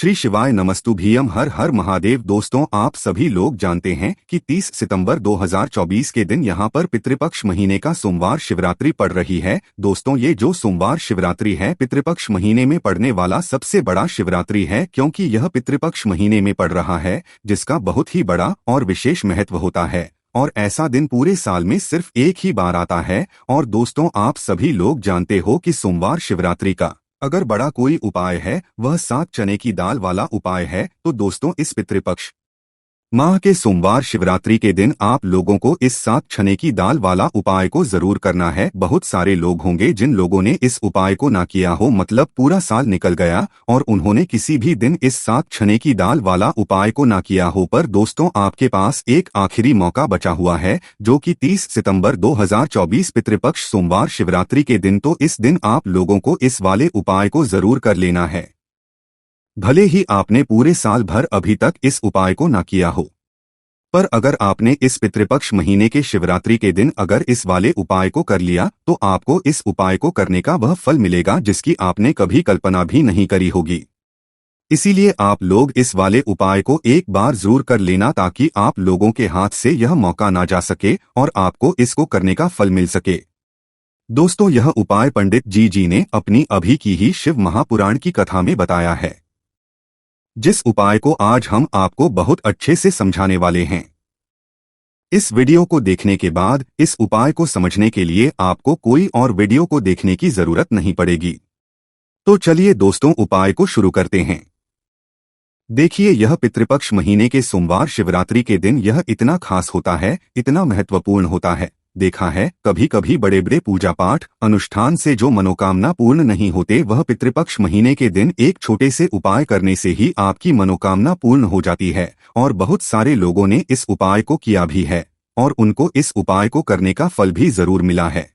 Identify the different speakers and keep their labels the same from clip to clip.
Speaker 1: श्री शिवाय नमस्तुभ्यम। हर हर महादेव। दोस्तों, आप सभी लोग जानते हैं कि 30 सितंबर 2024 के दिन यहाँ पर पितृपक्ष महीने का सोमवार शिवरात्रि पड़ रही है। दोस्तों, ये जो सोमवार शिवरात्रि है पितृपक्ष महीने में पड़ने वाला सबसे बड़ा शिवरात्रि है, क्योंकि यह पितृपक्ष महीने में पड़ रहा है, जिसका बहुत ही बड़ा और विशेष महत्व होता है। और ऐसा दिन पूरे साल में सिर्फ एक ही बार आता है। और दोस्तों, आप सभी लोग जानते हो कि सोमवार शिवरात्रि का अगर बड़ा कोई उपाय है वह 7 चने की दाल वाला उपाय है। तो दोस्तों, इस पितृपक्ष माह के सोमवार शिवरात्रि के दिन आप लोगों को इस 7 चने की दाल वाला उपाय को जरूर करना है। बहुत सारे लोग होंगे जिन लोगों ने इस उपाय को ना किया हो, मतलब पूरा साल निकल गया और उन्होंने किसी भी दिन इस 7 चने की दाल वाला उपाय को ना किया हो। पर दोस्तों, आपके पास एक आखिरी मौका बचा हुआ है, जो कि 30 सितंबर 2024 पितृपक्ष सोमवार शिवरात्रि के दिन। तो इस दिन आप लोगों को इस वाले उपाय को जरूर कर लेना है, भले ही आपने पूरे साल भर अभी तक इस उपाय को ना किया हो। पर अगर आपने इस पितृपक्ष महीने के शिवरात्रि के दिन अगर इस वाले उपाय को कर लिया, तो आपको इस उपाय को करने का वह फल मिलेगा जिसकी आपने कभी कल्पना भी नहीं करी होगी। इसीलिए आप लोग इस वाले उपाय को एक बार जरूर कर लेना, ताकि आप लोगों के हाथ से यह मौका ना जा सके और आपको इसको करने का फल मिल सके। दोस्तों, यह उपाय पंडित जी ने अपनी अभी की ही शिव महापुराण की कथा में बताया है, जिस उपाय को आज हम आपको बहुत अच्छे से समझाने वाले हैं। इस वीडियो को देखने के बाद इस उपाय को समझने के लिए आपको कोई और वीडियो को देखने की जरूरत नहीं पड़ेगी। तो चलिए दोस्तों, उपाय को शुरू करते हैं। देखिए, यह पितृपक्ष महीने के सोमवार शिवरात्रि के दिन यह इतना खास होता है, इतना महत्वपूर्ण होता है। देखा है, कभी कभी बड़े बड़े पूजा पाठ अनुष्ठान से जो मनोकामना पूर्ण नहीं होते, वह पितृपक्ष महीने के दिन एक छोटे से उपाय करने से ही आपकी मनोकामना पूर्ण हो जाती है। और बहुत सारे लोगों ने इस उपाय को किया भी है और उनको इस उपाय को करने का फल भी जरूर मिला है।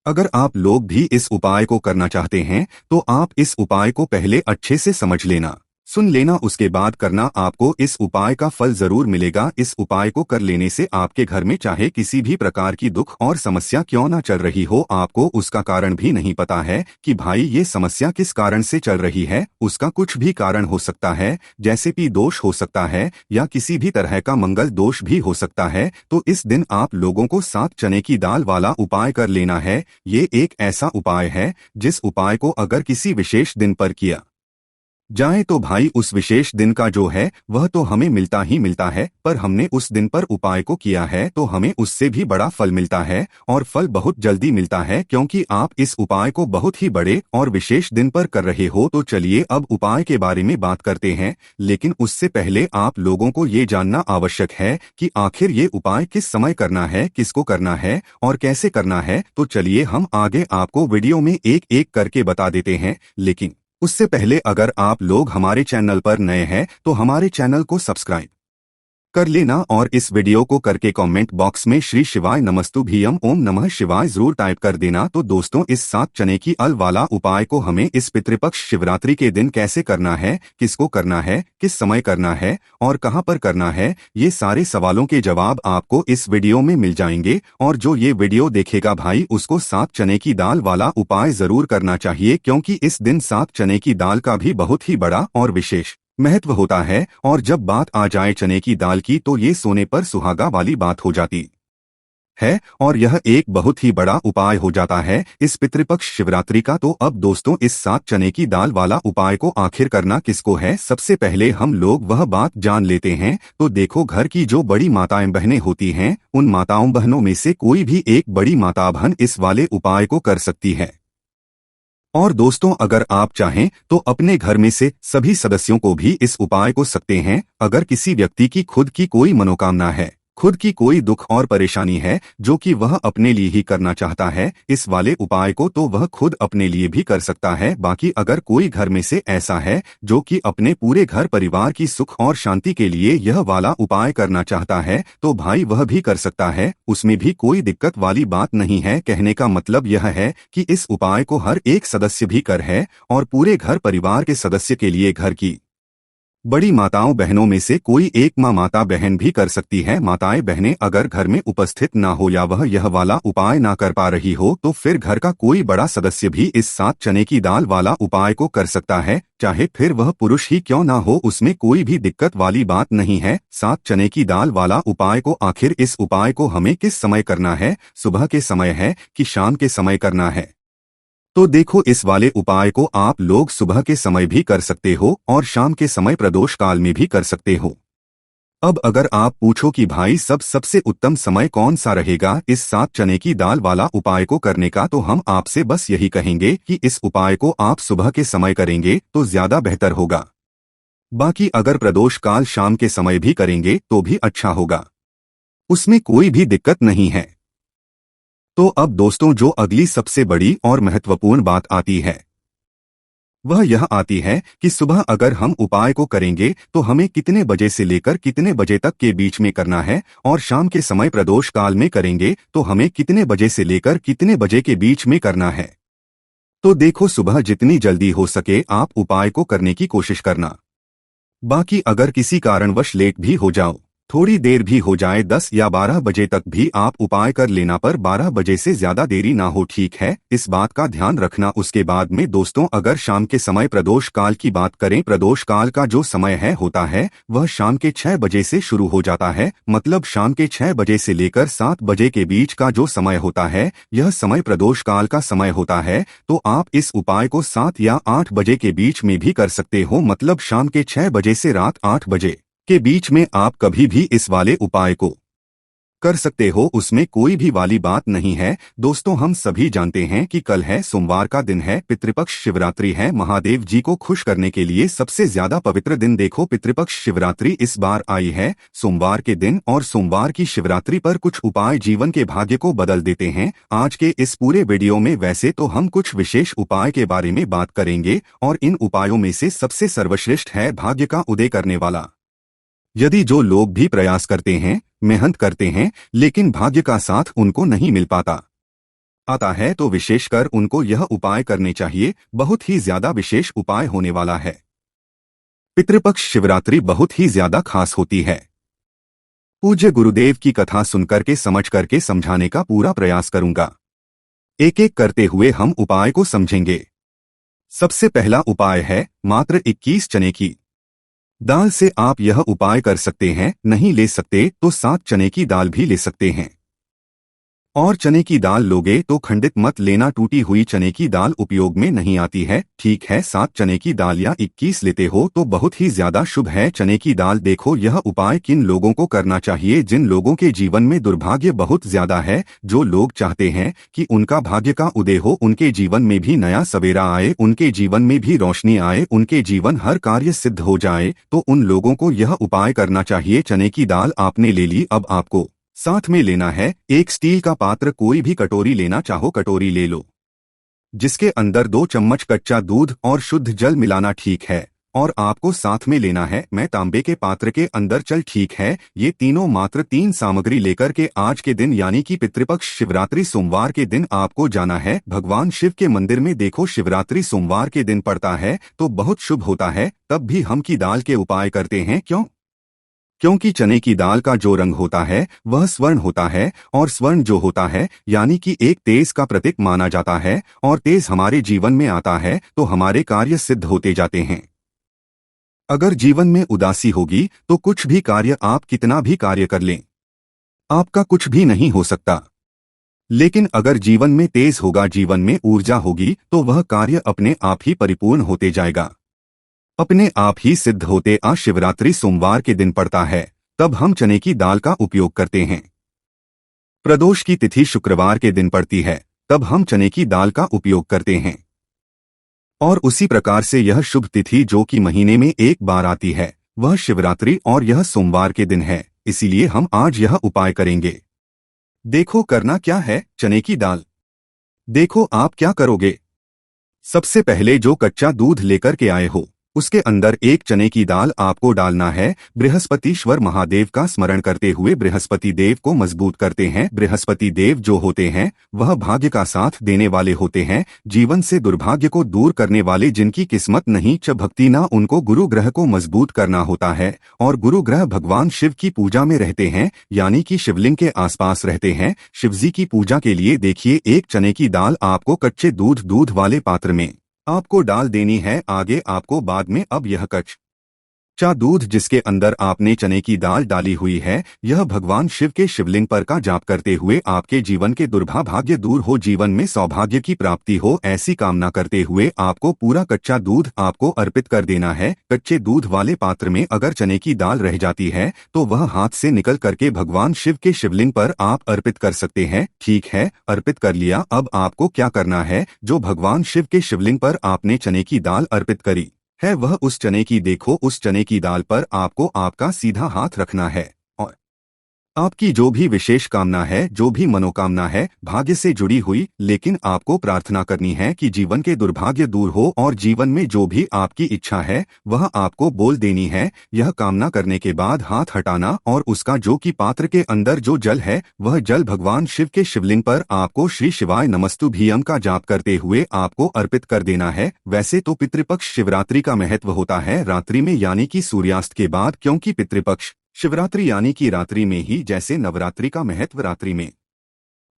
Speaker 1: अगर आप लोग भी इस उपाय को करना चाहते हैं, तो आप इस उपाय को पहले अच्छे से समझ लेना, सुन लेना, उसके बाद करना। आपको इस उपाय का फल जरूर मिलेगा। इस उपाय को कर लेने से आपके घर में चाहे किसी भी प्रकार की दुख और समस्या क्यों ना चल रही हो, आपको उसका कारण भी नहीं पता है कि भाई ये समस्या किस कारण से चल रही है। उसका कुछ भी कारण हो सकता है, जैसे कि दोष हो सकता है या किसी भी तरह का मंगल दोष भी हो सकता है। तो इस दिन आप लोगों को 7 चने की दाल वाला उपाय कर लेना है। ये एक ऐसा उपाय है जिस उपाय को अगर किसी विशेष दिन पर किया जाए तो भाई उस विशेष दिन का जो है वह तो हमें मिलता ही मिलता है, पर हमने उस दिन पर उपाय को किया है तो हमें उससे भी बड़ा फल मिलता है। और फल बहुत जल्दी मिलता है, क्योंकि आप इस उपाय को बहुत ही बड़े और विशेष दिन पर कर रहे हो। तो चलिए अब उपाय के बारे में बात करते हैं, लेकिन उससे पहले आप लोगों को ये जानना आवश्यक है कि आखिर ये उपाय किस समय करना है, किसको करना है और कैसे करना है। तो चलिए हम आगे आपको वीडियो में एक एक करके बता देते हैं, लेकिन उससे पहले अगर आप लोग हमारे चैनल पर नए हैं तो हमारे चैनल को सब्सक्राइब कर लेना और इस वीडियो को करके कमेंट बॉक्स में श्री शिवाय नमस्तुभ्यम ओम नमः शिवाय जरूर टाइप कर देना। तो दोस्तों, इस 7 चने की दाल वाला उपाय को हमें इस पितृपक्ष शिवरात्रि के दिन कैसे करना है, किसको करना है, किस समय करना है और कहां पर करना है, ये सारे सवालों के जवाब आपको इस वीडियो में मिल जाएंगे। और जो ये वीडियो देखेगा भाई, उसको 7 चने की दाल वाला उपाय जरूर करना चाहिए, क्योंकि इस दिन 7 चने की दाल का भी बहुत ही बड़ा और विशेष महत्व होता है। और जब बात आ जाए चने की दाल की, तो ये सोने पर सुहागा वाली बात हो जाती है और यह एक बहुत ही बड़ा उपाय हो जाता है इस पितृपक्ष शिवरात्रि का। तो अब दोस्तों, इस 7 चने की दाल वाला उपाय को आखिर करना किसको है, सबसे पहले हम लोग वह बात जान लेते हैं। तो देखो, घर की जो बड़ी माताएं बहनें होती हैं, उन माताओं बहनों में से कोई भी एक बड़ी माता बहन इस वाले उपाय को कर सकती है। और दोस्तों, अगर आप चाहें तो अपने घर में से सभी सदस्यों को भी इस उपाय को सकते हैं। अगर किसी व्यक्ति की खुद की कोई मनोकामना है, खुद की कोई दुख और परेशानी है जो कि वह अपने लिए ही करना चाहता है इस वाले उपाय को, तो वह खुद अपने लिए भी कर सकता है। बाकी अगर कोई घर में से ऐसा है जो कि अपने पूरे घर परिवार की सुख और शांति के लिए यह वाला उपाय करना चाहता है, तो भाई वह भी कर सकता है। उसमें भी कोई दिक्कत वाली बात नहीं है। कहने का मतलब यह है कि इस उपाय को हर एक सदस्य भी कर है और पूरे घर परिवार के सदस्य के लिए घर की बड़ी माताओं बहनों में से कोई एक माता बहन भी कर सकती है। माताएं बहनें अगर घर में उपस्थित ना हो या वह यह वाला उपाय ना कर पा रही हो तो फिर घर का कोई बड़ा सदस्य भी इस 7 चने की दाल वाला उपाय को कर सकता है, चाहे फिर वह पुरुष ही क्यों ना हो। उसमें कोई भी दिक्कत वाली बात नहीं है। 7 चने की दाल वाला उपाय को आखिर इस उपाय को हमें किस समय करना है, सुबह के समय है कि शाम के समय करना है? तो देखो, इस वाले उपाय को आप लोग सुबह के समय भी कर सकते हो और शाम के समय प्रदोष काल में भी कर सकते हो। अब अगर आप पूछो कि भाई सबसे उत्तम समय कौन सा रहेगा इस 7 चने की दाल वाला उपाय को करने का, तो हम आपसे बस यही कहेंगे कि इस उपाय को आप सुबह के समय करेंगे तो ज्यादा बेहतर होगा। बाकी अगर प्रदोष काल शाम के समय भी करेंगे तो भी अच्छा होगा, उसमें कोई भी दिक्कत नहीं है। तो अब दोस्तों, जो अगली सबसे बड़ी और महत्वपूर्ण बात आती है वह यह आती है कि सुबह अगर हम उपाय को करेंगे तो हमें कितने बजे से लेकर कितने बजे तक के बीच में करना है, और शाम के समय प्रदोष काल में करेंगे तो हमें कितने बजे से लेकर कितने बजे के बीच में करना है। तो देखो, सुबह जितनी जल्दी हो सके आप उपाय को करने की कोशिश करना। बाकी अगर किसी कारणवश लेट भी हो जाओ, थोड़ी देर भी हो जाए, 10 या 12 बजे तक भी आप उपाय कर लेना, पर 12 बजे से ज्यादा देरी ना हो, ठीक है? इस बात का ध्यान रखना। उसके बाद में दोस्तों, अगर शाम के समय प्रदोष काल की बात करें, प्रदोष काल का जो समय है होता है वह शाम के 6 बजे से शुरू हो जाता है। मतलब शाम के 6 बजे से लेकर 7 बजे के बीच का जो समय होता है यह समय प्रदोष काल का समय होता है। तो आप इस उपाय को 7 या 8 बजे के बीच में भी कर सकते हो। मतलब शाम के 6 बजे से रात 8 बजे के बीच में आप कभी भी इस वाले उपाय को कर सकते हो, उसमें कोई भी वाली बात नहीं है। दोस्तों, हम सभी जानते हैं कि कल है, सोमवार का दिन है, पितृपक्ष शिवरात्रि है। महादेव जी को खुश करने के लिए सबसे ज्यादा पवित्र दिन देखो पितृपक्ष शिवरात्रि इस बार आई है सोमवार के दिन, और सोमवार की शिवरात्रि पर कुछ उपाय जीवन के भाग्य को बदल देते हैं। आज के इस पूरे वीडियो में वैसे तो हम कुछ विशेष उपाय के बारे में बात करेंगे, और इन उपायों में से सबसे सर्वश्रेष्ठ है भाग्य का उदय करने वाला। यदि जो लोग भी प्रयास करते हैं, मेहनत करते हैं, लेकिन भाग्य का साथ उनको नहीं मिल आता है, तो विशेषकर उनको यह उपाय करने चाहिए। बहुत ही ज्यादा विशेष उपाय होने वाला है। पितृपक्ष शिवरात्रि बहुत ही ज्यादा खास होती है। पूज्य गुरुदेव की कथा सुनकर के समझ करके समझाने का पूरा प्रयास करूंगा। एक एक करते हुए हम उपाय को समझेंगे। सबसे पहला उपाय है मात्र 21 चने की दाल से आप यह उपाय कर सकते हैं। नहीं ले सकते तो 7 चने की दाल भी ले सकते हैं। और चने की दाल लोगे तो खंडित मत लेना, टूटी हुई चने की दाल उपयोग में नहीं आती है, ठीक है? 7 चने की दाल या 21 लेते हो तो बहुत ही ज्यादा शुभ है। चने की दाल, देखो यह उपाय किन लोगों को करना चाहिए? जिन लोगों के जीवन में दुर्भाग्य बहुत ज्यादा है, जो लोग चाहते हैं कि उनका भाग्य का उदय हो, उनके जीवन में भी नया सवेरा आए, उनके जीवन में भी रोशनी आए, उनके जीवन हर कार्य सिद्ध हो जाए, तो उन लोगों को यह उपाय करना चाहिए। चने की दाल आपने ले ली, अब आपको साथ में लेना है एक स्टील का पात्र, कोई भी कटोरी लेना चाहो कटोरी ले लो, जिसके अंदर 2 चम्मच कच्चा दूध और शुद्ध जल मिलाना, ठीक है? और आपको साथ में लेना है मैं तांबे के पात्र के अंदर चल, ठीक है? ये तीनों मात्र 3 सामग्री लेकर के आज के दिन यानी कि पितृपक्ष शिवरात्रि सोमवार के दिन आपको जाना है भगवान शिव के मंदिर में। देखो, शिवरात्रि सोमवार के दिन पड़ता है तो बहुत शुभ होता है, तब भी हम की दाल के उपाय करते हैं। क्यों? क्योंकि चने की दाल का जो रंग होता है वह स्वर्ण होता है, और स्वर्ण जो होता है यानी कि एक तेज का प्रतीक माना जाता है, और तेज हमारे जीवन में आता है तो हमारे कार्य सिद्ध होते जाते हैं। अगर जीवन में उदासी होगी तो कुछ भी कार्य, आप कितना भी कार्य कर लें, आपका कुछ भी नहीं हो सकता। लेकिन अगर जीवन में तेज होगा, जीवन में ऊर्जा होगी, तो वह कार्य अपने आप ही परिपूर्ण होते जाएगा, अपने आप ही सिद्ध होते। आज शिवरात्रि सोमवार के दिन पड़ता है, तब हम चने की दाल का उपयोग करते हैं। प्रदोष की तिथि शुक्रवार के दिन पड़ती है, तब हम चने की दाल का उपयोग करते हैं। और उसी प्रकार से यह शुभ तिथि जो कि महीने में एक बार आती है वह शिवरात्रि, और यह सोमवार के दिन है, इसीलिए हम आज यह उपाय करेंगे। देखो, करना क्या है? चने की दाल, देखो आप क्या करोगे। सबसे पहले जो कच्चा दूध लेकर के आए हो उसके अंदर एक चने की दाल आपको डालना है। बृहस्पतिश्वर महादेव का स्मरण करते हुए बृहस्पति देव को मजबूत करते हैं। बृहस्पति देव जो होते हैं वह भाग्य का साथ देने वाले होते हैं, जीवन से दुर्भाग्य को दूर करने वाले। जिनकी किस्मत नहीं च भक्ति ना, उनको गुरु ग्रह को मजबूत करना होता है। और गुरु ग्रह भगवान शिव की पूजा में रहते हैं, यानी कि शिवलिंग के आसपास रहते हैं। शिवजी की पूजा के लिए देखिए, एक चने की दाल आपको कच्चे दूध वाले पात्र में आपको डाल देनी है। आगे आपको बाद में अब यह कच्चा दूध जिसके अंदर आपने चने की दाल डाली हुई है, यह भगवान शिव के शिवलिंग पर का जाप करते हुए आपके जीवन के दुर्भाग्य दूर हो, जीवन में सौभाग्य की प्राप्ति हो, ऐसी कामना करते हुए आपको पूरा कच्चा दूध आपको अर्पित कर देना है। कच्चे दूध वाले पात्र में अगर चने की दाल रह जाती है तो वह हाथ से निकल करके भगवान शिव के शिवलिंग पर आप अर्पित कर सकते हैं। ठीक है, अर्पित कर लिया। अब आपको क्या करना है, जो भगवान शिव के शिवलिंग पर आपने चने की दाल अर्पित करी है, वह उस चने की देखो, उस चने की दाल पर आपको आपका सीधा हाथ रखना है। और आपकी जो भी विशेष कामना है, जो भी मनोकामना है भाग्य से जुड़ी हुई, लेकिन आपको प्रार्थना करनी है कि जीवन के दुर्भाग्य दूर हो और जीवन में जो भी आपकी इच्छा है वह आपको बोल देनी है। यह कामना करने के बाद हाथ हटाना और उसका जो कि पात्र के अंदर जो जल है वह जल भगवान शिव के शिवलिंग पर आपको श्री शिवाय नमस्तुभ्यम का जाप करते हुए आपको अर्पित कर देना है। वैसे तो पितृपक्ष शिवरात्रि का महत्व होता है रात्रि में, यानी कि सूर्यास्त के बाद, क्योंकि पितृपक्ष शिवरात्रि यानी कि रात्रि में ही, जैसे नवरात्रि का महत्व रात्रि में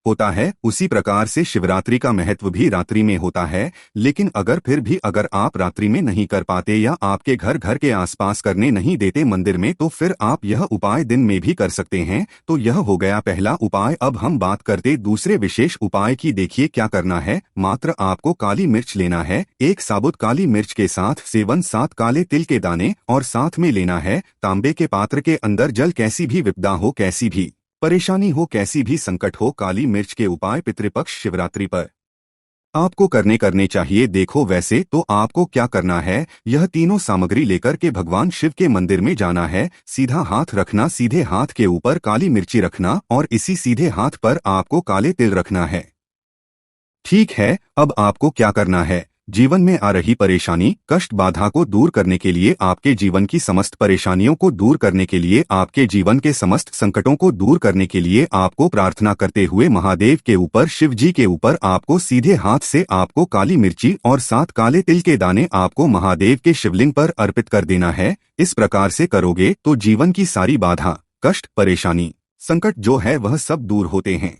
Speaker 1: होता है उसी प्रकार से शिवरात्रि का महत्व भी रात्रि में होता है। लेकिन अगर फिर भी अगर आप रात्रि में नहीं कर पाते या आपके घर के आसपास करने नहीं देते मंदिर में, तो फिर आप यह उपाय दिन में भी कर सकते हैं। तो यह हो गया पहला उपाय। अब हम बात करते दूसरे विशेष उपाय की। देखिए क्या करना है, मात्र आपको काली मिर्च लेना है। एक साबुत काली मिर्च के साथ सेवन 7 काले तिल के दाने और साथ में लेना है तांबे के पात्र के अंदर जल। कैसी भी विपदा हो, कैसी भी परेशानी हो, कैसी भी संकट हो, काली मिर्च के उपाय पितृपक्ष शिवरात्रि पर आपको करने चाहिए। देखो वैसे तो आपको क्या करना है, यह तीनों सामग्री लेकर के भगवान शिव के मंदिर में जाना है। सीधा हाथ रखना, सीधे हाथ के ऊपर काली मिर्ची रखना और इसी सीधे हाथ पर आपको काले तिल रखना है। ठीक है, अब आपको क्या करना है, जीवन में आ रही परेशानी, कष्ट, बाधा को दूर करने के लिए, आपके जीवन की समस्त परेशानियों को दूर करने के लिए, आपके जीवन के समस्त संकटों को दूर करने के लिए आपको प्रार्थना करते हुए महादेव के ऊपर, शिव जी के ऊपर आपको सीधे हाथ से आपको काली मिर्ची और 7 काले तिल के दाने आपको महादेव के शिवलिंग पर अर्पित कर देना है। इस प्रकार से करोगे तो जीवन की सारी बाधा, कष्ट, परेशानी, संकट जो है वह सब दूर होते हैं।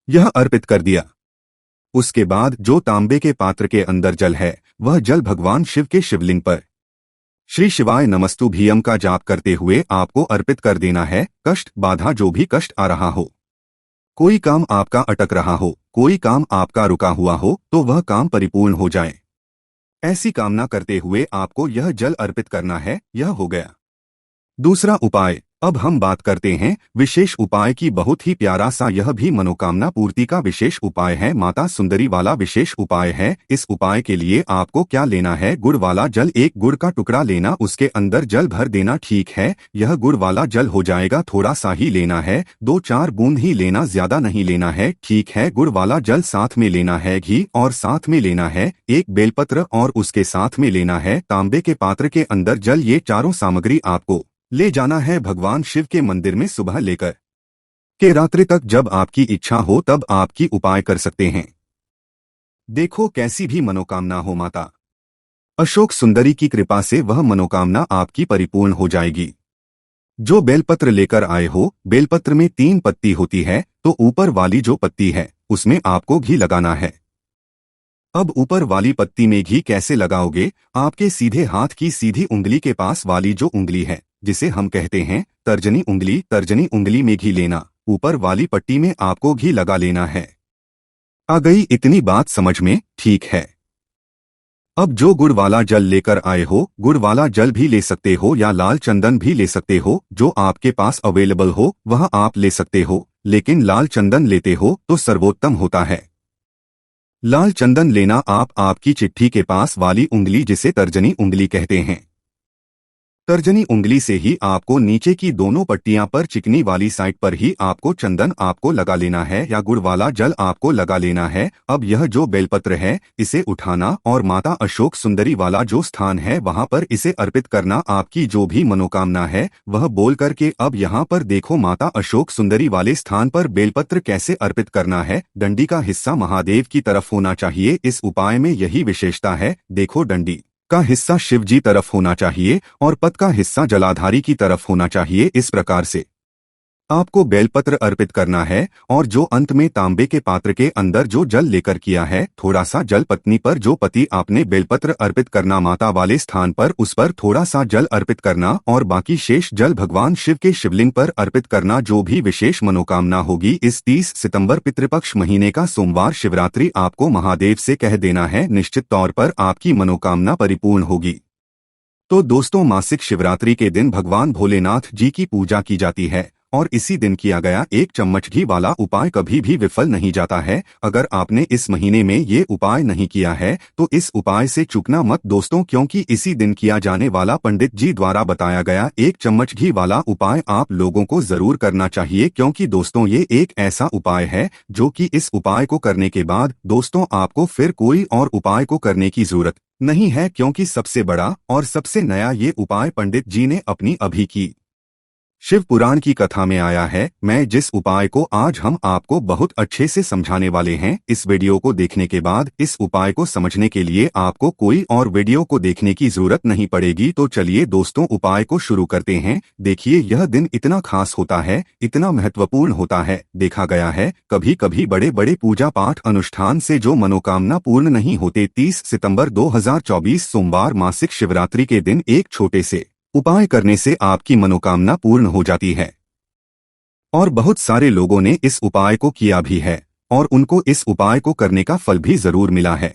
Speaker 1: यह अर्पित कर दिया। उसके बाद जो तांबे के पात्र के अंदर जल है वह जल भगवान शिव के शिवलिंग पर श्री शिवाय नमस्तुभ्यम का जाप करते हुए आपको अर्पित कर देना है। कष्ट, बाधा, जो भी कष्ट आ रहा हो, कोई काम आपका अटक रहा हो, कोई काम आपका रुका हुआ हो, तो वह काम परिपूर्ण हो जाए, ऐसी कामना करते हुए आपको यह जल अर्पित करना है। यह हो गया दूसरा उपाय। अब हम बात करते हैं विशेष उपाय की। बहुत ही प्यारा सा यह भी मनोकामना पूर्ति का विशेष उपाय है, माता सुंदरी वाला विशेष उपाय है। इस उपाय के लिए आपको क्या लेना है, गुड़ वाला जल, एक गुड़ का टुकड़ा लेना, उसके अंदर जल भर देना। ठीक है, यह गुड़ वाला जल हो जाएगा, थोड़ा सा ही लेना है, 2-4 बूंद ही लेना, ज्यादा नहीं लेना है। ठीक है, गुड़ वाला जल साथ में लेना है घी और साथ में लेना है एक बेलपत्र और उसके साथ में लेना है तांबे के पात्र के अंदर जल। ये चारों सामग्री आपको ले जाना है भगवान शिव के मंदिर में। सुबह लेकर के रात्रि तक जब आपकी इच्छा हो तब आपकी उपाय कर सकते हैं। देखो कैसी भी मनोकामना हो, माता अशोक सुंदरी की कृपा से वह मनोकामना आपकी परिपूर्ण हो जाएगी। जो बेलपत्र लेकर आए हो, बेलपत्र में 3 पत्ती होती है, तो ऊपर वाली जो पत्ती है उसमें आपको घी लगाना है। अब ऊपर वाली पत्ती में घी कैसे लगाओगे, आपके सीधे हाथ की सीधी उंगली के पास वाली जो उंगली है, जिसे हम कहते हैं तर्जनी उंगली, तर्जनी उंगली में घी लेना, ऊपर वाली पट्टी में आपको घी लगा लेना है। आ गई इतनी बात समझ में? ठीक है। अब जो गुड़ वाला जल लेकर आए हो, गुड़ वाला जल भी ले सकते हो या लाल चंदन भी ले सकते हो, जो आपके पास अवेलेबल हो वह आप ले सकते हो, लेकिन लाल चंदन लेते हो तो सर्वोत्तम होता है। लाल चंदन लेना आप आपकी चिट्ठी के पास वाली उंगली, जिसे तर्जनी उंगली कहते हैं, तर्जनी उंगली से ही आपको नीचे की दोनों पट्टियां पर चिकनी वाली साइड पर ही आपको चंदन आपको लगा लेना है या गुड़ वाला जल आपको लगा लेना है। अब यह जो बेलपत्र है इसे उठाना और माता अशोक सुंदरी वाला जो स्थान है वहां पर इसे अर्पित करना। आपकी जो भी मनोकामना है वह बोल करके अब यहाँ पर देखो माता अशोक सुंदरी वाले स्थान पर बेलपत्र कैसे अर्पित करना है। डंडी का हिस्सा महादेव की तरफ होना चाहिए। इस उपाय में यही विशेषता है। देखो डंडी का हिस्सा शिव जी तरफ होना चाहिए और पद का हिस्सा जलाधारी की तरफ होना चाहिए। इस प्रकार से आपको बेलपत्र अर्पित करना है और जो अंत में तांबे के पात्र के अंदर जो जल लेकर किया है थोड़ा सा जल पत्नी पर जो पति आपने बेलपत्र अर्पित करना माता वाले स्थान पर उस पर थोड़ा सा जल अर्पित करना और बाकी शेष जल भगवान शिव के शिवलिंग पर अर्पित करना। जो भी विशेष मनोकामना होगी इस 30 सितंबर पितृपक्ष महीने का सोमवार शिवरात्रि आपको महादेव से कह देना है, निश्चित तौर पर आपकी मनोकामना परिपूर्ण होगी। तो दोस्तों मासिक शिवरात्रि के दिन भगवान भोलेनाथ जी की पूजा की जाती है और इसी दिन किया गया 1 चम्मच घी वाला उपाय कभी भी विफल नहीं जाता है। अगर आपने इस महीने में ये उपाय नहीं किया है तो इस उपाय से चूकना मत दोस्तों, क्योंकि इसी दिन किया जाने वाला पंडित जी द्वारा बताया गया 1 चम्मच घी वाला उपाय आप लोगों को जरूर करना चाहिए, क्योंकि दोस्तों ये एक ऐसा उपाय है जो कि इस उपाय को करने के बाद दोस्तों आपको फिर कोई और उपाय को करने की जरूरत नहीं है, क्योंकि सबसे बड़ा और सबसे नया ये उपाय पंडित जी ने अपनी अभी की शिव पुराण की कथा में आया है। मैं जिस उपाय को आज हम आपको बहुत अच्छे से समझाने वाले हैं, इस वीडियो को देखने के बाद इस उपाय को समझने के लिए आपको कोई और वीडियो को देखने की जरूरत नहीं पड़ेगी। तो चलिए दोस्तों उपाय को शुरू करते हैं। देखिए यह दिन इतना खास होता है, इतना महत्वपूर्ण होता है। देखा गया है कभी कभी बड़े बड़े पूजा पाठ अनुष्ठान से जो मनोकामना पूर्ण नहीं होते, 30 सितंबर 2024 सोमवार मासिक शिवरात्रि के दिन एक छोटे से उपाय करने से आपकी मनोकामना पूर्ण हो जाती है। और बहुत सारे लोगों ने इस उपाय को किया भी है और उनको इस उपाय को करने का फल भी जरूर मिला है।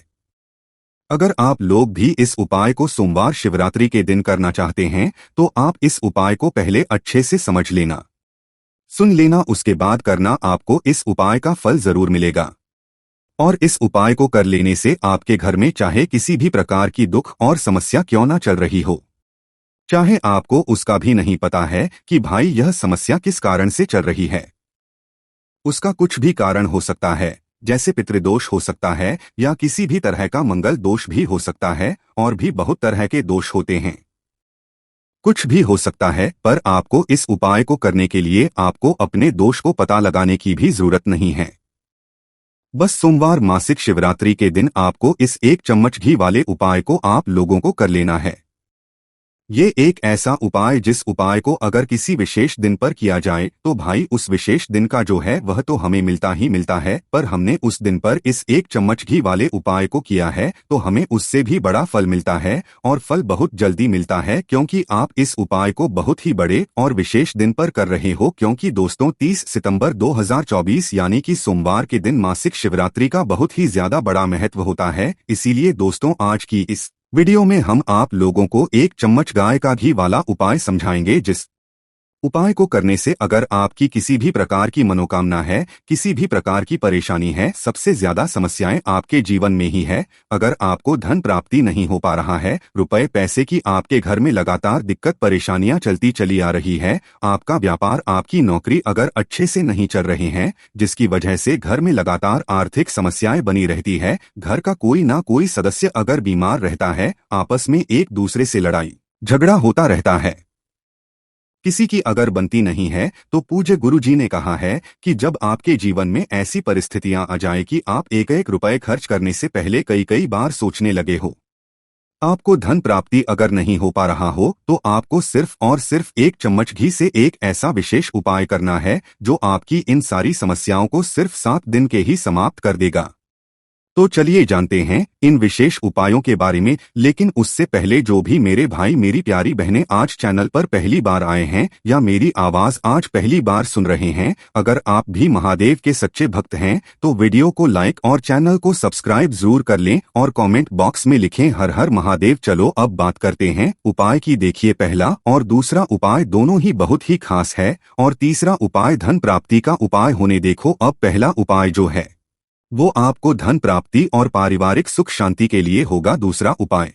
Speaker 1: अगर आप लोग भी इस उपाय को सोमवार शिवरात्रि के दिन करना चाहते हैं तो आप इस उपाय को पहले अच्छे से समझ लेना, सुन लेना, उसके बाद करना। आपको इस उपाय का फल जरूर मिलेगा और इस उपाय को कर लेने से आपके घर में चाहे किसी भी प्रकार की दुख और समस्या क्यों ना चल रही हो, चाहे आपको उसका भी नहीं पता है कि भाई यह समस्या किस कारण से चल रही है, उसका कुछ भी कारण हो सकता है, जैसे पितृदोष हो सकता है या किसी भी तरह का मंगल दोष भी हो सकता है और भी बहुत तरह के दोष होते हैं, कुछ भी हो सकता है। पर आपको इस उपाय को करने के लिए आपको अपने दोष को पता लगाने की भी जरूरत नहीं है। बस सोमवार मासिक शिवरात्रि के दिन आपको इस 1 चम्मच घी वाले उपाय को आप लोगों को कर लेना है। ये एक ऐसा उपाय जिस उपाय को अगर किसी विशेष दिन पर किया जाए तो भाई उस विशेष दिन का जो है वह तो हमें मिलता ही मिलता है, पर हमने उस दिन पर इस 1 चम्मच घी वाले उपाय को किया है तो हमें उससे भी बड़ा फल मिलता है और फल बहुत जल्दी मिलता है, क्योंकि आप इस उपाय को बहुत ही बड़े और विशेष दिन पर कर रहे हो। क्योंकि दोस्तों 30 सितंबर 2024 यानी कि सोमवार के दिन मासिक शिवरात्रि का बहुत ही ज्यादा बड़ा महत्व होता है। इसीलिए दोस्तों आज की इस वीडियो में हम आप लोगों को 1 चम्मच गाय का घी वाला उपाय समझाएंगे, जिस उपाय को करने से अगर आपकी किसी भी प्रकार की मनोकामना है, किसी भी प्रकार की परेशानी है, सबसे ज्यादा समस्याएं आपके जीवन में ही है, अगर आपको धन प्राप्ति नहीं हो पा रहा है, रुपए पैसे की आपके घर में लगातार दिक्कत परेशानियां चलती चली आ रही है, आपका व्यापार आपकी नौकरी अगर अच्छे से नहीं चल रहे हैं, जिसकी वजह से घर में लगातार आर्थिक समस्याएं बनी रहती है, घर का कोई ना कोई सदस्य अगर बीमार रहता है, आपस में एक दूसरे से लड़ाई झगड़ा होता रहता है, किसी की अगर बनती नहीं है, तो पूज्य गुरु जी ने कहा है कि जब आपके जीवन में ऐसी परिस्थितियां आ जाए कि आप एक एक रुपए खर्च करने से पहले कई कई बार सोचने लगे हो, आपको धन प्राप्ति अगर नहीं हो पा रहा हो, तो आपको सिर्फ और सिर्फ 1 चम्मच घी से एक ऐसा विशेष उपाय करना है जो आपकी इन सारी समस्याओं को सिर्फ 7 दिन के ही समाप्त कर देगा। तो चलिए जानते हैं इन विशेष उपायों के बारे में। लेकिन उससे पहले जो भी मेरे भाई मेरी प्यारी बहनें आज चैनल पर पहली बार आए हैं या मेरी आवाज आज पहली बार सुन रहे हैं, अगर आप भी महादेव के सच्चे भक्त हैं तो वीडियो को लाइक और चैनल को सब्सक्राइब जरूर कर लें और कमेंट बॉक्स में लिखें हर हर महादेव। चलो अब बात करते हैं उपाय की। देखिए पहला और दूसरा उपाय दोनों ही बहुत ही खास है और तीसरा उपाय धन प्राप्ति का उपाय होने। देखो अब पहला उपाय जो है वो आपको धन प्राप्ति और पारिवारिक सुख शांति के लिए होगा। दूसरा उपाय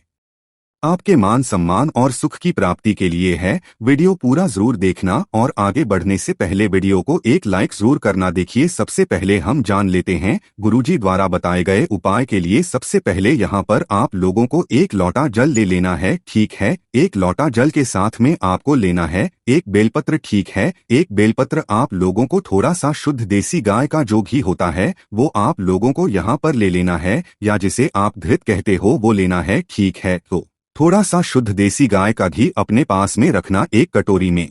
Speaker 1: आपके मान सम्मान और सुख की प्राप्ति के लिए है। वीडियो पूरा जरूर देखना और आगे बढ़ने से पहले वीडियो को एक लाइक जरूर करना। देखिए, सबसे पहले हम जान लेते हैं गुरुजी द्वारा बताए गए उपाय के लिए। सबसे पहले यहाँ पर आप लोगों को एक लोटा जल ले लेना है, ठीक है। एक लोटा जल के साथ में आपको लेना है एक बेलपत्र, ठीक है। एक बेलपत्र आप लोगों को थोड़ा सा शुद्ध देसी गाय का जो घी होता है वो आप लोगों को यहाँ पर ले लेना है, या जिसे आप घृत कहते हो वो लेना है, ठीक है। तो थोड़ा सा शुद्ध देसी गाय का घी अपने पास में रखना, एक कटोरी में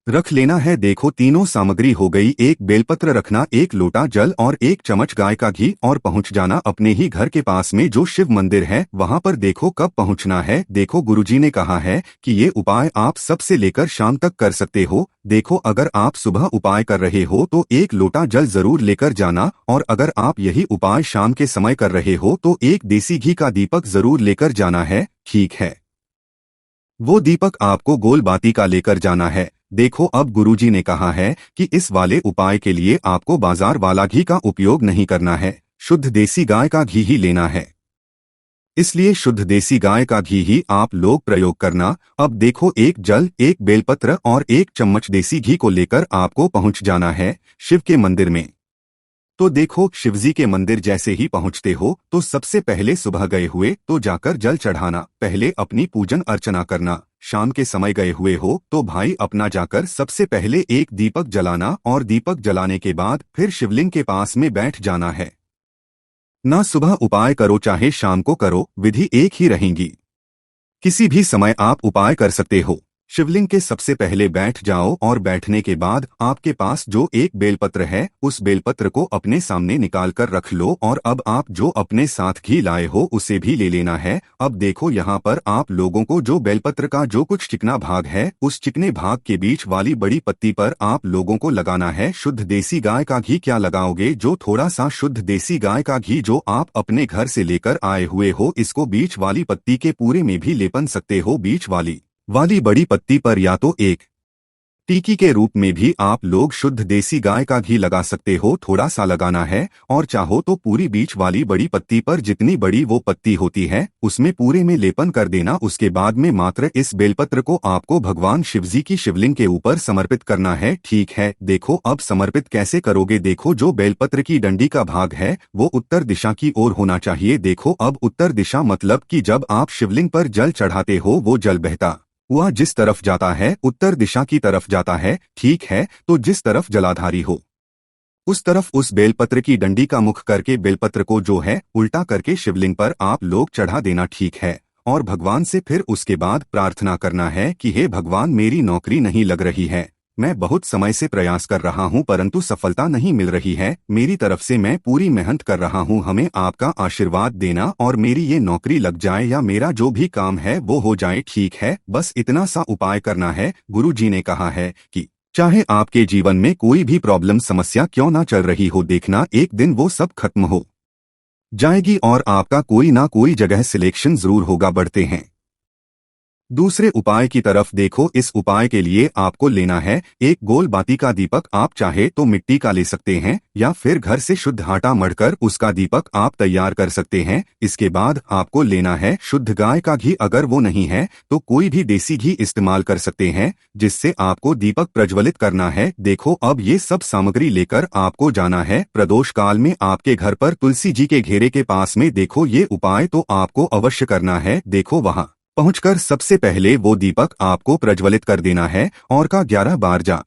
Speaker 1: रख लेना है। देखो, तीनों सामग्री हो गई। एक बेलपत्र रखना, एक लोटा जल और एक चम्मच गाय का घी, और पहुंच जाना अपने ही घर के पास में जो शिव मंदिर है वहां पर। देखो कब पहुंचना है। देखो, गुरुजी ने कहा है कि ये उपाय आप सबसे लेकर शाम तक कर सकते हो। देखो, अगर आप सुबह उपाय कर रहे हो तो एक लोटा जल जरूर लेकर जाना, और अगर आप यही उपाय शाम के समय कर रहे हो तो एक देसी घी का दीपक जरूर लेकर जाना है, ठीक है। वो दीपक आपको गोल बाती का लेकर जाना है। देखो, अब गुरुजी ने कहा है कि इस वाले उपाय के लिए आपको बाजार वाला घी का उपयोग नहीं करना है, शुद्ध देसी गाय का घी ही लेना है। इसलिए शुद्ध देसी गाय का घी ही आप लोग प्रयोग करना। अब देखो, एक जल, एक बेलपत्र और एक चम्मच देसी घी को लेकर आपको पहुंच जाना है शिव के मंदिर में। तो देखो, शिवजी के मंदिर जैसे ही पहुंचते हो तो सबसे पहले सुबह गए हुए तो जाकर जल चढ़ाना, पहले अपनी पूजन अर्चना करना। शाम के समय गए हुए हो तो भाई अपना जाकर सबसे पहले एक दीपक जलाना, और दीपक जलाने के बाद फिर शिवलिंग के पास में बैठ जाना है। ना सुबह उपाय करो चाहे शाम को करो, विधि एक ही रहेंगी। किसी भी समय आप उपाय कर सकते हो। शिवलिंग के सबसे पहले बैठ जाओ, और बैठने के बाद आपके पास जो एक बेलपत्र है उस बेलपत्र को अपने सामने निकाल कर रख लो, और अब आप जो अपने साथ घी लाए हो उसे भी ले लेना है। अब देखो, यहाँ पर आप लोगों को जो बेलपत्र का जो कुछ चिकना भाग है उस चिकने भाग के बीच वाली बड़ी पत्ती पर आप लोगों को लगाना है शुद्ध देसी गाय का घी। क्या लगाओगे? जो थोड़ा सा शुद्ध देसी गाय का घी जो आप अपने घर से लेकर आए हुए हो, इसको बीच वाली पत्ती के पूरे में भी लेपन सकते हो। बीच वाली बड़ी पत्ती पर या तो एक टीकी के रूप में भी आप लोग शुद्ध देसी गाय का घी लगा सकते हो, थोड़ा सा लगाना है। और चाहो तो पूरी बीच वाली बड़ी पत्ती पर, जितनी बड़ी वो पत्ती होती है उसमें पूरे में लेपन कर देना। उसके बाद में मात्र इस बेलपत्र को आपको भगवान शिवजी की शिवलिंग के ऊपर समर्पित करना है, ठीक है। देखो, अब समर्पित कैसे करोगे? देखो, जो बेलपत्र की डंडी का भाग है वो उत्तर दिशा की ओर होना चाहिए। देखो, अब उत्तर दिशा मतलब कि जब आप शिवलिंग पर जल चढ़ाते हो वो जल बहता हुआ जिस तरफ जाता है उत्तर दिशा की तरफ जाता है, ठीक है। तो जिस तरफ जलाधारी हो उस तरफ उस बेलपत्र की डंडी का मुख करके बेलपत्र को जो है उल्टा करके शिवलिंग पर आप लोग चढ़ा देना, ठीक है। और भगवान से फिर उसके बाद प्रार्थना करना है कि हे भगवान, मेरी नौकरी नहीं लग रही है, मैं बहुत समय से प्रयास कर रहा हूं परंतु सफलता नहीं मिल रही है। मेरी तरफ से मैं पूरी मेहनत कर रहा हूं, हमें आपका आशीर्वाद देना और मेरी ये नौकरी लग जाए या मेरा जो भी काम है वो हो जाए, ठीक है। बस इतना सा उपाय करना है। गुरुजी ने कहा है कि चाहे आपके जीवन में कोई भी प्रॉब्लम समस्या क्यों ना चल रही हो, देखना एक दिन वो सब खत्म हो जाएगी और आपका कोई ना कोई जगह सिलेक्शन जरूर होगा। बढ़ते हैं दूसरे उपाय की तरफ। देखो, इस उपाय के लिए आपको लेना है एक गोल बाती का दीपक। आप चाहे तो मिट्टी का ले सकते हैं या फिर घर से शुद्ध आटा मढ़कर उसका दीपक आप तैयार कर सकते हैं। इसके बाद आपको लेना है शुद्ध गाय का घी, अगर वो नहीं है तो कोई भी देसी घी इस्तेमाल कर सकते हैं जिससे आपको दीपक प्रज्वलित करना है। देखो, अब ये सब सामग्री लेकर आपको जाना है प्रदोष काल में आपके घर पर तुलसी जी के घेरे के पास में। देखो, ये उपाय तो आपको अवश्य करना है। देखो, वहाँ पहुंचकर सबसे पहले वो दीपक आपको प्रज्वलित कर देना है और का 11 बार जा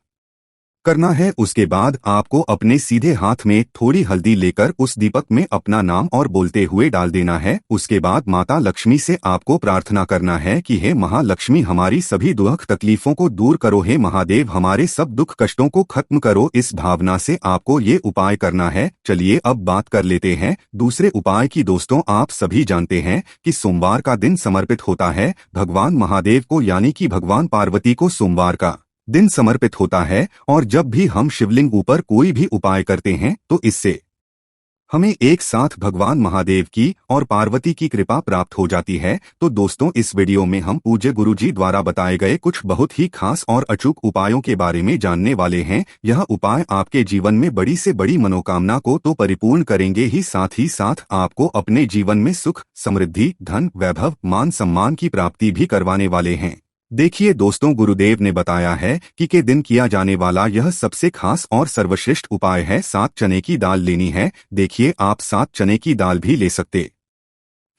Speaker 1: करना है। उसके बाद आपको अपने सीधे हाथ में थोड़ी हल्दी लेकर उस दीपक में अपना नाम और बोलते हुए डाल देना है। उसके बाद माता लक्ष्मी से आपको प्रार्थना करना है कि हे महालक्ष्मी, हमारी सभी दुख तकलीफों को दूर करो, हे महादेव हमारे सब दुख कष्टों को खत्म करो। इस भावना से आपको ये उपाय करना है। चलिए अब बात कर लेते हैं दूसरे उपाय की। दोस्तों, आप सभी जानते हैं कि सोमवार का दिन समर्पित होता है भगवान महादेव को, यानी कि भगवान पार्वती को सोमवार का दिन समर्पित होता है। और जब भी हम शिवलिंग ऊपर कोई भी उपाय करते हैं तो इससे हमें एक साथ भगवान महादेव की और पार्वती की कृपा प्राप्त हो जाती है। तो दोस्तों, इस वीडियो में हम पूज्य गुरुजी द्वारा बताए गए कुछ बहुत ही खास और अचूक उपायों के बारे में जानने वाले हैं। यह उपाय आपके जीवन में बड़ी से बड़ी मनोकामना को तो परिपूर्ण करेंगे ही साथ आपको अपने जीवन में सुख, समृद्धि, धन, वैभव, मान सम्मान की प्राप्ति भी करवाने वाले हैं। देखिए दोस्तों, गुरुदेव ने बताया है कि के दिन किया जाने वाला यह सबसे खास और सर्वश्रेष्ठ उपाय है। 7 चने की दाल लेनी है। देखिए, आप 7 चने की दाल भी ले सकते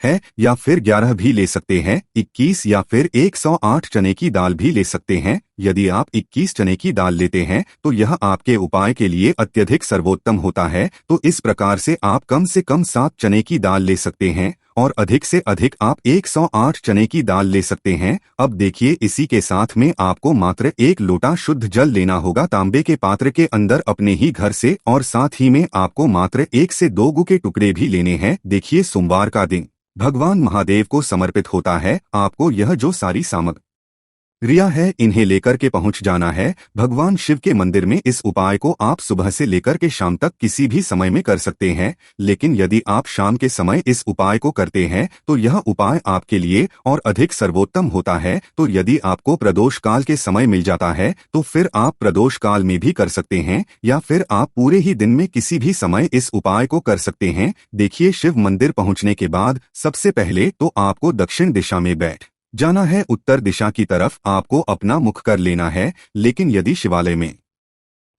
Speaker 1: है या फिर 11 भी ले सकते हैं, 21 या फिर 108 चने की दाल भी ले सकते हैं। यदि आप 21 चने की दाल लेते हैं तो यह आपके उपाय के लिए अत्यधिक सर्वोत्तम होता है। तो इस प्रकार से आप कम से कम 7 चने की दाल ले सकते हैं और अधिक से अधिक आप 108 चने की दाल ले सकते हैं। अब देखिए, इसी के साथ में आपको मात्र 1 लोटा शुद्ध जल लेना होगा तांबे के पात्र के अंदर अपने ही घर से, और साथ ही में आपको मात्र 1 से 2 गू के टुकड़े भी लेने हैं। देखिए, सोमवार का दिन भगवान महादेव को समर्पित होता है। आपको यह जो सारी सामग्री रिया है, इन्हें लेकर के पहुंच जाना है भगवान शिव के मंदिर में। इस उपाय को आप सुबह से लेकर के शाम तक किसी भी समय में कर सकते हैं, लेकिन यदि आप शाम के समय इस उपाय को करते हैं तो यह उपाय आपके लिए और अधिक सर्वोत्तम होता है। तो यदि आपको प्रदोष काल के समय मिल जाता है तो फिर आप प्रदोष काल में भी कर सकते हैं, या फिर आप पूरे ही दिन में किसी भी समय इस उपाय को कर सकते हैं। देखिए, शिव मंदिर पहुंचने के बाद सबसे पहले तो आपको दक्षिण दिशा में बैठ जाना है। उत्तर दिशा की तरफ आपको अपना मुख कर लेना है। लेकिन यदि शिवालय में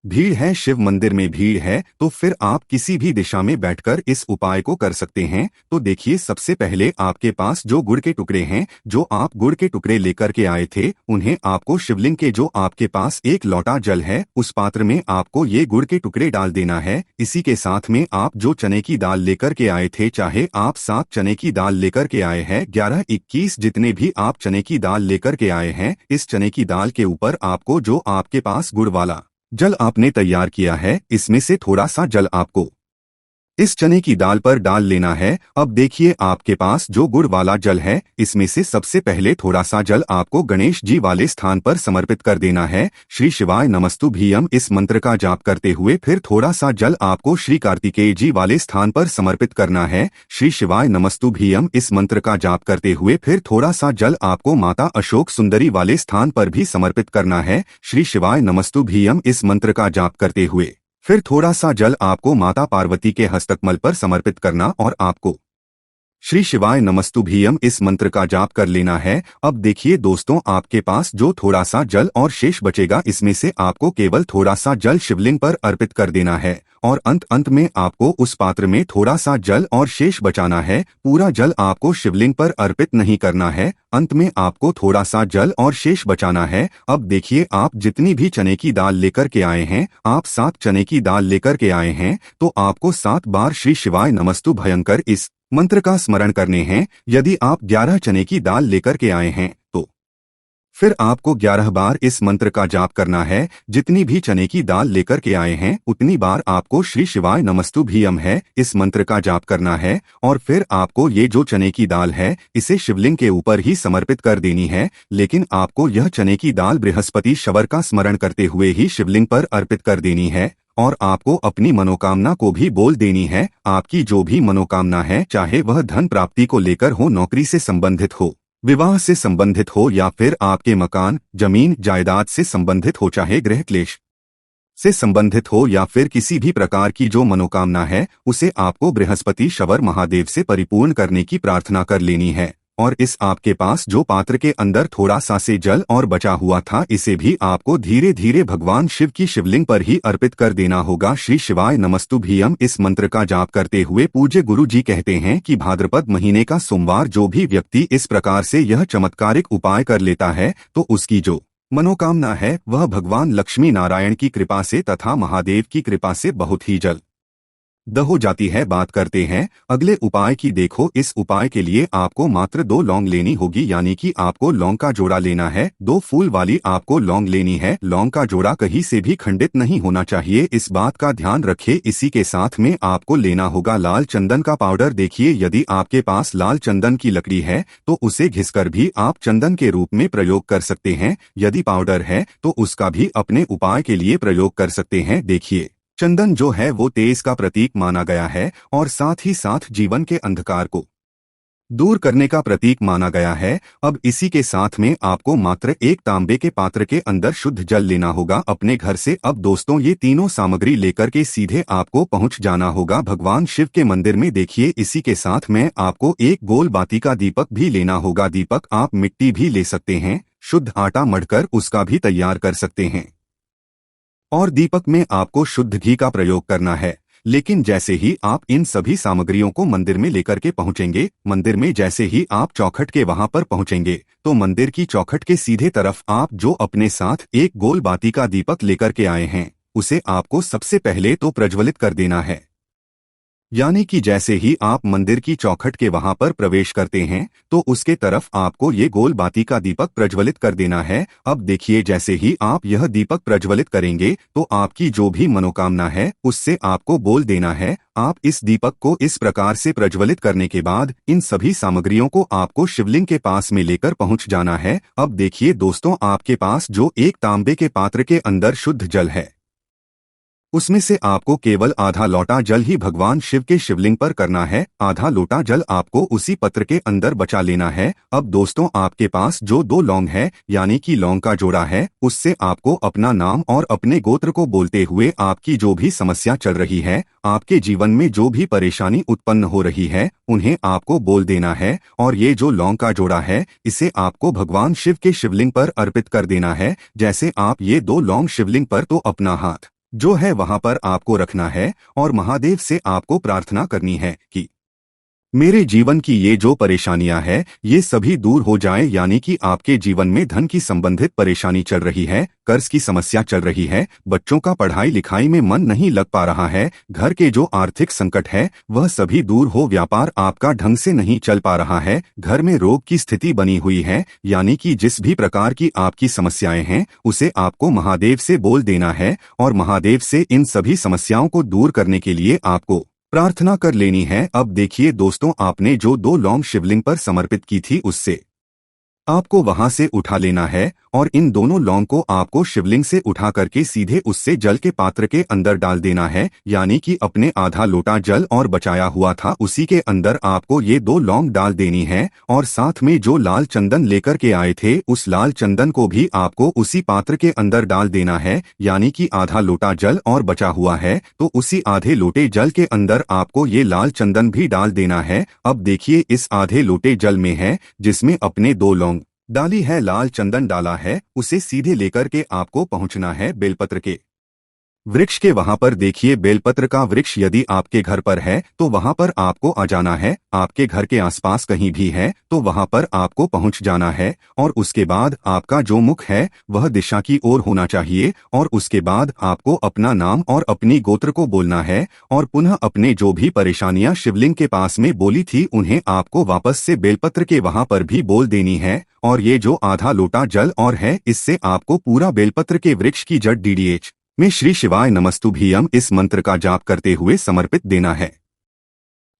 Speaker 1: भीड़ है, शिव मंदिर में भीड़ है, तो फिर आप किसी भी दिशा में बैठकर इस उपाय को कर सकते हैं। तो देखिए, सबसे पहले आपके पास जो गुड़ के टुकड़े हैं, जो आप गुड़ के टुकड़े लेकर के आए थे, उन्हें आपको शिवलिंग के जो आपके पास 1 लोटा जल है उस पात्र में आपको ये गुड़ के टुकड़े डाल देना है। इसी के साथ में आप जो चने की दाल लेकर के आए थे, चाहे आप 7 चने की दाल लेकर के आए हैं, 11, 21 जितने भी आप चने की दाल लेकर के आए हैं, इस चने की दाल के ऊपर आपको जो आपके पास गुड़ वाला जल आपने तैयार किया है, इसमें से थोड़ा सा जल आपको इस चने की दाल पर डाल लेना है। अब देखिए, आपके पास जो गुड़ वाला जल है, इसमें से सबसे पहले थोड़ा सा जल आपको गणेश जी वाले स्थान पर समर्पित कर देना है। श्री शिवाय नमस्तुभ्यम इस मंत्र का जाप करते हुए फिर थोड़ा सा जल आपको श्री कार्तिकेय जी वाले स्थान पर समर्पित करना है। श्री शिवाय नमस्तुभ्यम इस मंत्र का जाप करते हुए फिर थोड़ा सा जल आपको माता अशोक सुंदरी वाले स्थान पर भी समर्पित करना है। श्री शिवाय नमस्तुभ्यम इस मंत्र का जाप करते हुए फिर थोड़ा सा जल आपको माता पार्वती के हस्तकमल पर समर्पित करना और आपको श्री शिवाय नमस्तुभ्यम इस मंत्र का जाप कर लेना है। अब देखिए दोस्तों, आपके पास जो थोड़ा सा जल और शेष बचेगा, इसमें से आपको केवल थोड़ा सा जल शिवलिंग पर अर्पित कर देना है और अंत में आपको उस पात्र में थोड़ा सा जल और शेष बचाना है। पूरा जल आपको शिवलिंग पर अर्पित नहीं करना है, अंत में आपको थोड़ा सा जल और शेष बचाना है। अब देखिए, आप जितनी भी चने की दाल लेकर के आए हैं, आप 7 चने की दाल लेकर के आए हैं, तो आपको 7 बार श्री शिवाय नमस्तु भयंकर इस मंत्र का स्मरण करने हैं। यदि आप 11 चने की दाल लेकर के आए हैं तो फिर आपको 11 बार इस मंत्र का जाप करना है। जितनी भी चने की दाल लेकर के आए हैं, उतनी बार आपको श्री शिवाय नमस्तुभ्यम है इस मंत्र का जाप करना है, और फिर आपको ये जो चने की दाल है, इसे शिवलिंग के ऊपर ही समर्पित कर देनी है। लेकिन आपको यह चने की दाल बृहस्पति शवर का स्मरण करते हुए ही शिवलिंग पर अर्पित कर देनी है, और आपको अपनी मनोकामना को भी बोल देनी है। आपकी जो भी मनोकामना है, चाहे वह धन प्राप्ति को लेकर हो, नौकरी से संबंधित हो, विवाह से संबंधित हो, या फिर आपके मकान, जमीन, जायदाद से संबंधित हो, चाहे गृह क्लेश से संबंधित हो, या फिर किसी भी प्रकार की जो मनोकामना है, उसे आपको बृहस्पति शवर महादेव से परिपूर्ण करने की प्रार्थना कर लेनी है। और इस आपके पास जो पात्र के अंदर थोड़ा सा से जल और बचा हुआ था, इसे भी आपको धीरे धीरे भगवान शिव की शिवलिंग पर ही अर्पित कर देना होगा। श्री शिवाय नमस्तुभ्यम इस मंत्र का जाप करते हुए पूज्य गुरु जी कहते हैं कि भाद्रपद महीने का सोमवार जो भी व्यक्ति इस प्रकार से यह चमत्कारिक उपाय कर लेता है, तो उसकी जो मनोकामना है वह भगवान लक्ष्मी नारायण की कृपा से तथा महादेव की कृपा से बहुत ही जल्द हो जाती है। बात करते हैं अगले उपाय की। देखो, इस उपाय के लिए आपको मात्र 2 लौंग लेनी होगी, यानी कि आपको लौंग का जोड़ा लेना है। 2 फूल वाली आपको लौंग लेनी है। लौंग का जोड़ा कहीं से भी खंडित नहीं होना चाहिए, इस बात का ध्यान रखिए। इसी के साथ में आपको लेना होगा लाल चंदन का पाउडर। देखिए, यदि आपके पास लाल चंदन की लकड़ी है तो उसे घिसकर भी आप चंदन के रूप में प्रयोग कर सकते हैं। यदि पाउडर है तो उसका भी अपने उपाय के लिए प्रयोग कर सकते हैं। देखिए, चंदन जो है वो तेज का प्रतीक माना गया है और साथ ही साथ जीवन के अंधकार को दूर करने का प्रतीक माना गया है। अब इसी के साथ में आपको मात्र एक तांबे के पात्र के अंदर शुद्ध जल लेना होगा अपने घर से। अब दोस्तों ये तीनों सामग्री लेकर के सीधे आपको पहुंच जाना होगा भगवान शिव के मंदिर में। देखिए इसी के साथ में आपको एक गोल बाती का दीपक भी लेना होगा। दीपक आप मिट्टी भी ले सकते हैं, शुद्ध आटा मढ़कर उसका भी तैयार कर सकते हैं। और दीपक में आपको शुद्ध घी का प्रयोग करना है। लेकिन जैसे ही आप इन सभी सामग्रियों को मंदिर में लेकर के पहुंचेंगे, मंदिर में जैसे ही आप चौखट के वहां पर पहुंचेंगे तो मंदिर की चौखट के सीधे तरफ आप जो अपने साथ एक गोल बाती का दीपक लेकर के आए हैं उसे आपको सबसे पहले तो प्रज्वलित कर देना है। यानी कि जैसे ही आप मंदिर की चौखट के वहां पर प्रवेश करते हैं तो उसके तरफ आपको ये गोल बाती का दीपक प्रज्वलित कर देना है। अब देखिए जैसे ही आप यह दीपक प्रज्वलित करेंगे तो आपकी जो भी मनोकामना है उससे आपको बोल देना है। आप इस दीपक को इस प्रकार से प्रज्वलित करने के बाद इन सभी सामग्रियों को आपको शिवलिंग के पास में लेकर पहुंच जाना है। अब देखिए दोस्तों आपके पास जो एक तांबे के पात्र के अंदर शुद्ध जल है उसमें से आपको केवल आधा लोटा जल ही भगवान शिव के शिवलिंग पर करना है। आधा लोटा जल आपको उसी पत्र के अंदर बचा लेना है। अब दोस्तों आपके पास जो 2 लौंग है यानी कि लौंग का जोड़ा है उससे आपको अपना नाम और अपने गोत्र को बोलते हुए आपकी जो भी समस्या चल रही है, आपके जीवन में जो भी परेशानी उत्पन्न हो रही है उन्हें आपको बोल देना है। और ये जो लौंग का जोड़ा है इसे आपको भगवान शिव के शिवलिंग पर अर्पित कर देना है। जैसे आप ये 2 लौंग शिवलिंग पर तो अपना हाथ जो है वहां पर आपको रखना है और महादेव से आपको प्रार्थना करनी है कि मेरे जीवन की ये जो परेशानियां हैं ये सभी दूर हो जाएं। यानी कि आपके जीवन में धन की संबंधित परेशानी चल रही है, कर्ज की समस्या चल रही है, बच्चों का पढ़ाई लिखाई में मन नहीं लग पा रहा है, घर के जो आर्थिक संकट है वह सभी दूर हो, व्यापार आपका ढंग से नहीं चल पा रहा है, घर में रोग की स्थिति बनी हुई है। यानी कि जिस भी प्रकार की आपकी समस्याएं हैं उसे आपको महादेव से बोल देना है और महादेव से इन सभी समस्याओं को दूर करने के लिए आपको प्रार्थना कर लेनी है। अब देखिए दोस्तों आपने जो 2 लौंग शिवलिंग पर समर्पित की थी उससे आपको वहां से उठा लेना है और इन दोनों लौंग को आपको शिवलिंग से उठा करके सीधे उससे जल के पात्र के अंदर डाल देना है। यानी कि अपने आधा लोटा जल और बचाया हुआ था उसी के अंदर आपको ये 2 लौंग डाल देनी है। और साथ में जो लाल चंदन लेकर के आए थे उस लाल चंदन को भी आपको उसी पात्र के अंदर डाल देना है। यानी कि आधा लोटा जल और बचा हुआ है तो उसी आधे लोटे जल के अंदर आपको ये लाल चंदन भी डाल देना है। अब देखिए इस आधे लोटे जल में है जिसमें अपने 2 लौंग डाली है, लाल चंदन डाला है, उसे सीधे लेकर के आपको पहुंचना है बेलपत्र के वृक्ष के वहां पर। देखिए बेलपत्र का वृक्ष यदि आपके घर पर है तो वहां पर आपको आ जाना है, आपके घर के आसपास कहीं भी है तो वहां पर आपको पहुंच जाना है। और उसके बाद आपका जो मुख है वह दिशा की ओर होना चाहिए और उसके बाद आपको अपना नाम और अपनी गोत्र को बोलना है और पुनः अपने जो भी परेशानियां शिवलिंग के पास में बोली थी उन्हें आपको वापस से बेलपत्र के वहां पर भी बोल देनी है। और ये जो आधा लोटा जल और है इससे आपको पूरा बेलपत्र के वृक्ष की जड़ DDH में श्री शिवाय नमस्तुभ्यम इस मंत्र का जाप करते हुए समर्पित देना है।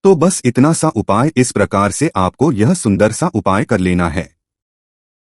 Speaker 1: तो बस इतना सा उपाय, इस प्रकार से आपको यह सुंदर सा उपाय कर लेना है।